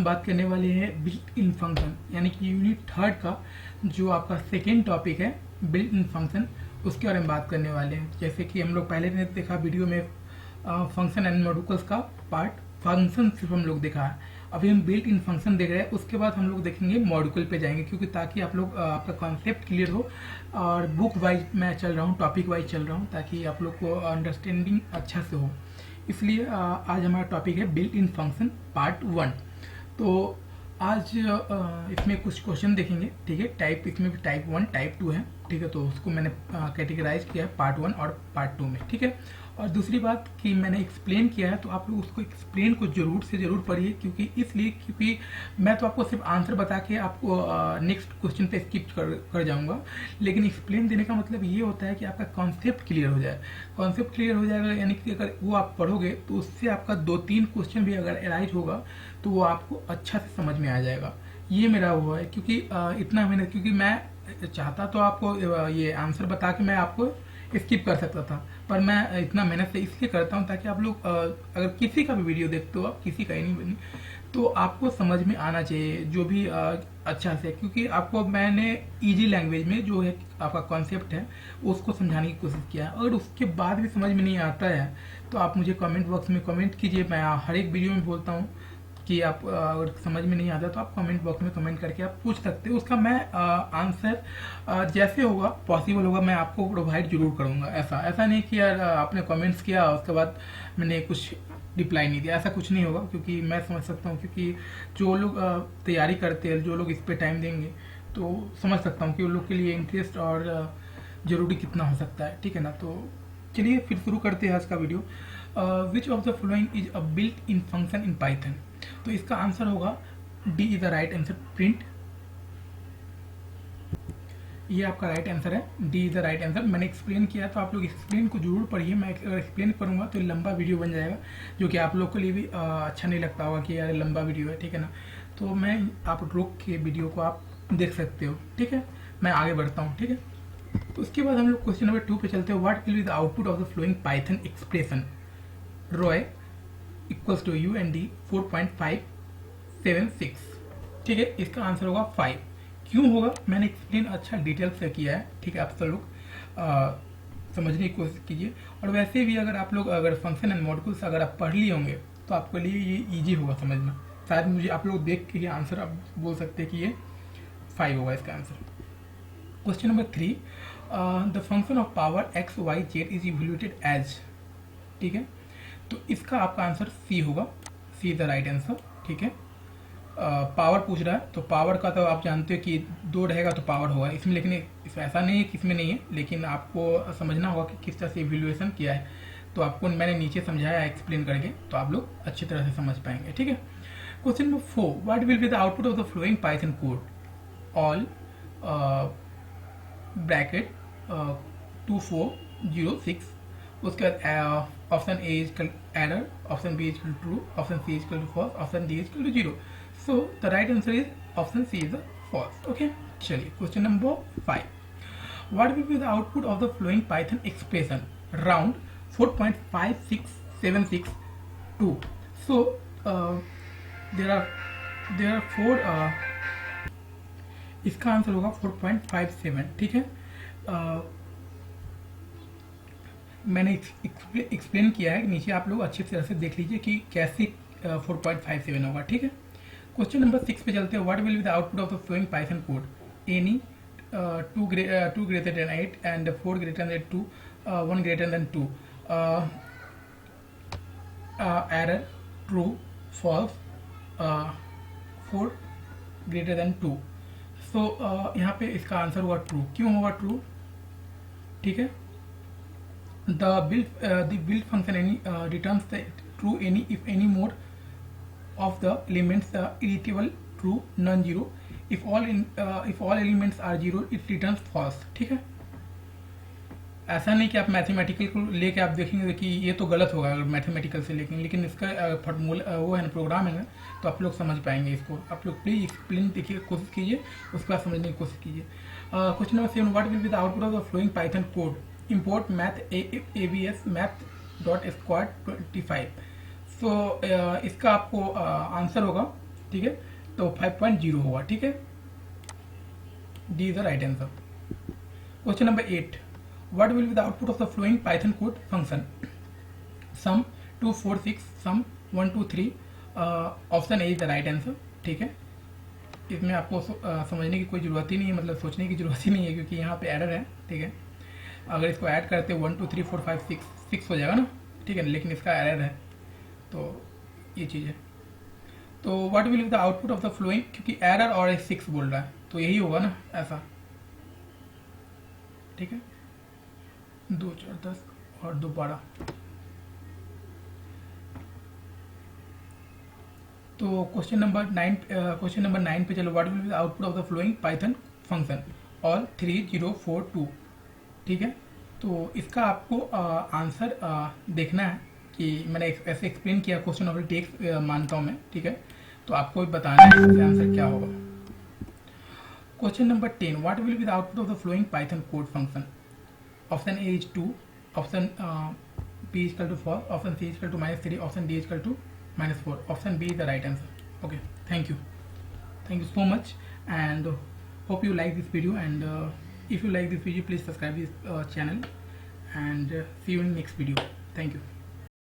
हम बात करने वाले हैं बिल्ट इन फंक्शन, यानी कि यूनिट थर्ड का जो आपका सेकेंड टॉपिक है बिल्ट इन फंक्शन, उसके बारे में बात करने वाले हैं। जैसे कि हम लोग पहले ने देखा वीडियो में फंक्शन एंड मॉड्यूल्स का पार्ट, फंक्शन सिर्फ हम लोग देखा है। अभी हम बिल्ट इन फंक्शन देख रहे हैं, उसके बाद हम लोग देखेंगे मॉड्यूल पे जाएंगे, क्योंकि ताकि आप लोग आपका कॉन्सेप्ट क्लियर हो। और बुक वाइज मैं चल रहा हूँ, टॉपिक वाइज चल रहा हूँ, ताकि आप लोग को अंडरस्टैंडिंग अच्छा से हो। इसलिए आज हमारा टॉपिक है बिल्ट इन फंक्शन पार्ट 1। तो आज इसमें कुछ क्वेश्चन देखेंगे, ठीक है। टाइप इसमें भी टाइप 1 टाइप 2 है, ठीक है। तो उसको मैंने कैटेगराइज किया है पार्ट 1 और पार्ट 2 में, ठीक है। और दूसरी बात कि मैंने एक्सप्लेन किया है, तो आप लोग उसको एक्सप्लेन को जरूर से जरूर पढ़िए, क्योंकि मैं तो आपको सिर्फ आंसर बता के आपको नेक्स्ट क्वेश्चन पे स्किप कर जाऊंगा। लेकिन एक्सप्लेन देने का मतलब ये होता है कि आपका कॉन्सेप्ट क्लियर हो जाए। कॉन्सेप्ट क्लियर हो जाएगा, यानी कि अगर वो आप पढ़ोगे तो उससे आपका 2-3 क्वेश्चन भी अगर एराइज होगा तो वो आपको अच्छा से समझ में आ जाएगा। ये मेरा वो है, क्योंकि इतना मेहनत, क्योंकि मैं चाहता तो आपको ये आंसर बता के मैं आपको स्किप कर सकता था, पर मैं इतना मेहनत से इसलिए करता हूँ ताकि आप लोग अगर किसी का भी वीडियो देखते हो, आप किसी का ही नहीं, तो आपको समझ में आना चाहिए जो भी अच्छा से। क्योंकि आपको मैंने इजी लैंग्वेज में जो है आपका कॉन्सेप्ट है उसको समझाने की कोशिश किया है। अगर उसके बाद भी समझ में नहीं आता है तो आप मुझे कमेंट बॉक्स में कमेंट कीजिए। मैं हर एक वीडियो में बोलता हूँ कि आप अगर समझ में नहीं आता तो आप कमेंट बॉक्स में कमेंट करके आप पूछ सकते हो। उसका मैं आंसर जैसे होगा, पॉसिबल होगा, मैं आपको प्रोवाइड जरूर करूंगा। ऐसा नहीं कि यार आपने कमेंट्स किया उसके बाद मैंने कुछ रिप्लाई नहीं दिया, ऐसा कुछ नहीं होगा। क्योंकि मैं समझ सकता हूँ, क्योंकि जो लोग तैयारी करते हैं, जो लोग इस पर टाइम देंगे, तो समझ सकता हूँ कि उन लोग के लिए इंटरेस्ट और ज़रूरी कितना हो सकता है, ठीक है ना। तो चलिए फिर शुरू करते हैं आज का video. Which of the following is a built in function in Python. तो इसका आंसर होगा D is the right answer, print. ये आपका राइट आंसर है, D is the right answer. मैंने एक्सप्लेन किया तो आप लोग एक्सप्लेन को जरूर पढ़िए। मैं अगर एक्सप्लेन करूंगा तो लंबा वीडियो बन जाएगा, जो कि आप लोग के लिए भी अच्छा नहीं लगता होगा कि यार लंबा वीडियो है, ठीक है ना। तो मैं आप रोक के वीडियो को आप देख सकते हो, ठीक है। मैं आगे बढ़ता हूँ, ठीक है। तो उसके बाद हम लोग क्वेश्चन नंबर 2 पे चलते हैं। What will be the output of the following Python expression roy equals to you and d 4.576, ठीक है। इसका आंसर होगा 5। क्यों होगा, मैंने एक्सप्लेन अच्छा डिटेल से किया है, ठीक है। आप सब लोग समझने की कोशिश कीजिए। और वैसे भी अगर आप लोग फंक्शन एंड मॉड्यूल्स अगर आप पढ़ लिए होंगे तो आपके लिए ये इजी होगा समझना। शायद मुझे आप लोग देख के ये आंसर आप बोल सकते हैं कि ये 5 होगा इसका answer. Question number 3, the function of power x y z is evaluated as, ठीक है। तो इसका आपका आंसर सी होगा, C is the right answer, ठीक है। पावर पूछ रहा है, तो पावर का तो आप जानते हो कि 2 रहेगा तो पावर होगा इसमें, लेकिन ऐसा नहीं है कि इसमें नहीं है, लेकिन आपको समझना होगा कि किस तरह से इवैल्यूएशन किया है। तो आपको मैंने नीचे समझाया एक्सप्लेन करके, तो आप लोग अच्छी तरह से समझ पाएंगे, ठीक है। Question number 4, what will be the output of the following Python code, all bracket 2406। उसके बाद option A is error, option B is true, option C is false, option D is 0। So the right answer is option C is false, okay. चलिए question number 5, what will be the output of the following Python expression round 4.5676 so there are 4, इसका answer होगा 4.57, ठीक है। मैंने explain किया है नीचे, आप लोग अच्छी तरह से देख लीजिए कि कैसे 4.57 होगा, ठीक है। क्वेश्चन नंबर 6 पे चलते हैं। What will be the output of the following Python code, any 2 greater than 8 and 4 greater than 2, 1 greater than 2, error, true, false, 4 greater than 2। सो यहाँ पे इसका आंसर हुआ ट्रू। क्यों होगा ट्रू, ठीक है। The build function any returns the true any if any more of the elements irritable, true, non-zero. If all elements are zero, it returns false, ठीक है। ऐसा नहीं कि आप मैथमेटिकल को लेके आप देखेंगे कि ये तो गलत होगा अगर मैथमेटिकल से लेकिन इसका फॉर्मूला वो है ना, प्रोग्राम है ना, तो आप लोग समझ पाएंगे इसको। आप लोग प्लीज एक्सप्लेन देखिए, कोशिश कीजिए, उसके बाद समझने की कोशिश कीजिए। Question number 7, what will be the output of the following Python code, import math abs math.squad 25। सो इसका आपको आंसर होगा ठीक है, तो 5.0 होगा। ठीक है, D is the right answer. Question number 8, what will be the output of the following Python code function? Sum 2 4 6, sum 1 2 3, option A is the right answer. ठीक है, इसमें आपको समझने की कोई ज़रूरत ही नहीं है, मतलब सोचने की ज़रूरत ही नहीं है, क्योंकि यहाँ पे एरर है। ठीक है, अगर इसको ऐड करते 1 2 3 4 5 6 हो जाएगा ना। ठीक है, लेकिन इसका एरर है, तो ये चीज़ है। तो what will be the output of the flowing, क्योंकि एरर और 6 बोल रहा है, तो यही होगा ना ऐसा। ठीक है, 2 4 10 और 2 12। तो क्वेश्चन नंबर 9 पे चलो। What will be the output of the following Python function all 3 0 4 2। ठीक है, तो इसका आपको आंसर देखना है कि मैंने ऐसे एक्सप्लेन किया, क्वेश्चन ऑफ टेक्स्ट मानता हूँ मैं। ठीक है, तो आपको भी बताना है इसका आंसर क्या होगा। Question number 10, what will be the output of the following Python code function? Option A is 2, option B is two 4, option C is two -3, option D is two -4, option B is the right answer. Okay, thank you so much, and hope you like this video, and if you like this video, please subscribe this channel, and see you in next video. Thank you.